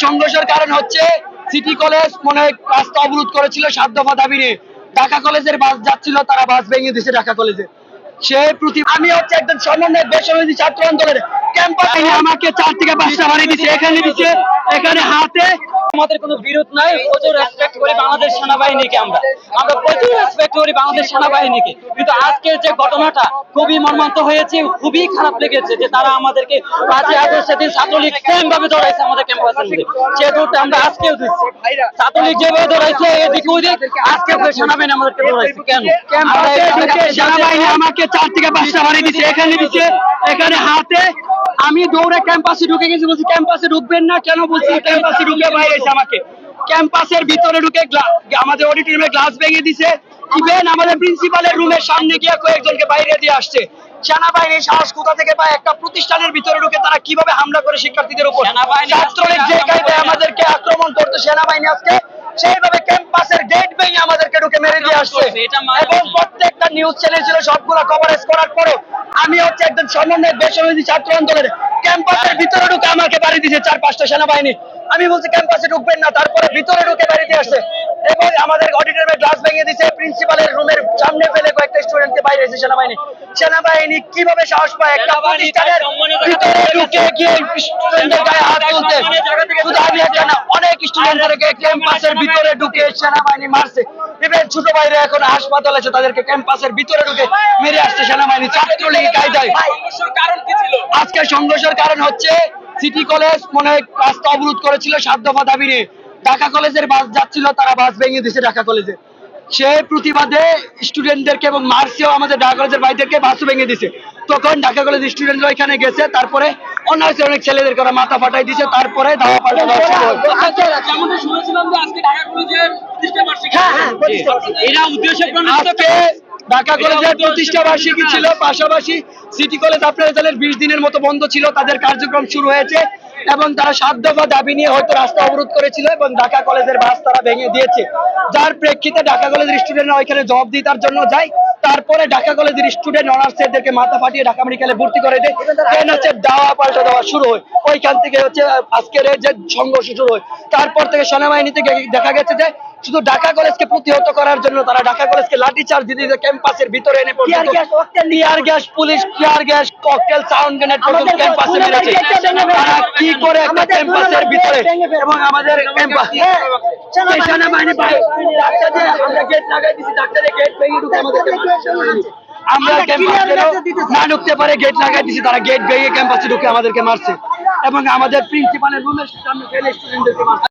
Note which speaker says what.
Speaker 1: সংঘর্ষের কারণ হচ্ছে সিটি কলেজ মনে হয় রাস্তা অবরোধ করেছিল 7 দফা দাবি নিয়ে। ঢাকা কলেজের বাস যাচ্ছিল, তারা বাস ভেঙে দিয়েছে ঢাকা কলেজে। আমি হচ্ছে একজন সমন্বয় বেসরকারি ছাত্র আন্দোলনের ক্যাম্পাসে আমাকে 4 থেকে 5টা বাড়ি দিচ্ছে, এখানে দিচ্ছে, এখানে হাতে।
Speaker 2: আমাদের কোনো বিরোধ নাই, প্রচুর রেসপেক্ট করি বাংলাদেশ সেনাবাহিনীকে। আমরা প্রচুর রেসপেক্ট করি বাংলাদেশ সেনাবাহিনীকে, কিন্তু আজকের যে ঘটনাটা খুবই মর্মান্তিক হয়েছে, খুবই খারাপ লেগেছে যে তারা আমাদেরকে 5 আগস্ট সেদিন ছাত্রলীগ সেম ভাবে দৌড়াইছে আমাদের ক্যাম্পাসের মধ্যে। সে দৌড়টা আমরা আজকেও দিচ্ছি, ছাত্রলীগ যেভাবে দৌড়াইছে এদিকে ওইদিক, আজকে সেনাবাহিনী আমাদেরকে দৌড়াইছে কেন?
Speaker 1: সেনাবাহিনী আমাকে 4 থেকে 5টা বাড়ি দিচ্ছে, এখানে দিচ্ছে, এখানে হাতে। আমি দৌড়ে ক্যাম্পাসে ঢুকে গেছি, বলছি ক্যাম্পাসে ঢুকবেন না কেন, বলছি ক্যাম্পাসে ঢুকে বাইরে এসে আমাকে ক্যাম্পাসের ভিতরে ঢুকে আমাদের অডিটোরিয়ামে গ্লাস ভেঙে দিছে। ইভেন আমাদের প্রিন্সিপালের রুমের সামনে গিয়ে কয়েকজনকে বাইরে দিয়ে আসছে। সেনাবাহিনীর সাহস কোথা থেকে পায়? একটা প্রতিষ্ঠানের ভিতরে ঢুকে তারা কিভাবে হামলা করে শিক্ষার্থীদের উপর। ছাত্রলীগ যে কায়দায় আমাদেরকে আক্রমণ করতো, সেনাবাহিনী আজকে সেইভাবে ক্যাম্পাসের গেট ভেঙে আমাদেরকে ঢুকে মেরে দিয়ে আসছে। এবং প্রত্যেকটা নিউজ চ্যানেল ছিল, সবগুলো কভারেজ করার পরেও আমি হচ্ছে একজন সমন্বয় বেসরকারি ছাত্র আন্দোলনের ক্যাম্পাসের ভিতরে ঢুকে আমাকে বাড়ি দিয়েছে 4-5টা সেনাবাহিনী। আমি বলছি ক্যাম্পাসে ঢুকবেন না, তারপরে ভিতরে ঢুকে বাড়ি দিয়ে আসছে এবং আমাদের অডিটোরিয়ামে গ্লাস ভেঙে দিয়েছে। প্রিন্সিপালের রুমের সামনে ফেলে কয়েকটা স্টুডেন্টকে বাইরে এসেছে সেনাবাহিনী কিভাবে সাহস পায় একটা প্রতিষ্ঠানের ভিতরে ঢুকে গিয়ে স্টুডেন্টদের গায়ে হাত তুলতে? শুধু আমি একটা না, অনেক স্টুডেন্টদেরকে ক্যাম্পাসের ভিতরে ঢুকে সেনাবাহিনী মারছে। ইভেন ছোট ভাইরা এখন হাসপাতাল আছে, তাদেরকে ক্যাম্পাসের ভিতরে ঢুকে মেরে আসছে সেনাবাহিনী ছাত্রলীগ কায়দায়। আজকে সংঘর্ষের কারণ হচ্ছে সিটি কলেজ মনে হয় রাস্তা অবরোধ করেছিল 7 দফা দাবি নিয়ে। ঢাকা কলেজের বাস যাচ্ছিল, তারা বাস ভেঙে দিয়েছে ঢাকা কলেজে। সে প্রতিবাদে স্টুডেন্টদেরকে এবং মার্সিও আমাদের ঢাকা কলেজের ভাইদেরকে বাসও ভেঙে দিছে। তখন ঢাকা কলেজের স্টুডেন্টরা ওইখানে গেছে, তারপরে অনেক ছেলেদেরকে ওরা মাথা ফাটাই দিছে, তারপরে ধাওয়া পাল্টা দেওয়া শুরু হয়। আজকে ঢাকা কলেজের প্রতিষ্ঠা বার্ষিকী ছিল, পাশাপাশি সিটি কলেজ আপনারা জানেন 20 দিনের মতো বন্ধ ছিল, তাদের কার্যক্রম শুরু হয়েছে এবং তারা 7 দফা দাবি নিয়ে হয়তো রাস্তা অবরোধ করেছিল এবং ঢাকা কলেজের বাস তারা ভেঙে দিয়েছে। যার প্রেক্ষিতে ঢাকা কলেজের স্টুডেন্টরা ওইখানে জবাবদিহিতার জন্য যায়। তারপরে ঢাকা কলেজের স্টুডেন্ট অনার্সদেরকে মাথা ফাটিয়ে ঢাকা মেডিকেলে ভর্তি করে দেয়। দেন হচ্ছে দাওয়া পাল্টা দেওয়া শুরু হয়। ওইখান থেকে হচ্ছে আজকের যে সংঘর্ষ শুরু হয়। তারপর থেকে সেনাবাহিনী থেকে দেখা গেছে যে শুধু ঢাকা কলেজকে প্রতিহত করার জন্য তারা ঢাকা কলেজকে লাঠিচার্জ দিতে ক্যাম্পাসের ভিতরে এনে tear gas, police tear gas, cocktail, sound grenade পর্যন্ত ক্যাম্পাসে মেরেছে। তারা কি করে একটা ক্যাম্পাসের ভিতরে এবং আমাদের ক্যাম্পাস সেনাবাহিনী আমরা গেট লাগাই দিছি, ডাক্তারের গেট ভেঙে ঢুকে আমাদেরকে আমরা ক্যাম্পাসে না ঢুকতে পারে গেট লাগাই দিছি, তারা গেট ভেঙে ক্যাম্পাসে ঢুকে আমাদেরকে মারছে এবং আমাদের প্রিন্সিপালের রুমের সামনে ফেলে স্টুডেন্টদেরকে মারছে।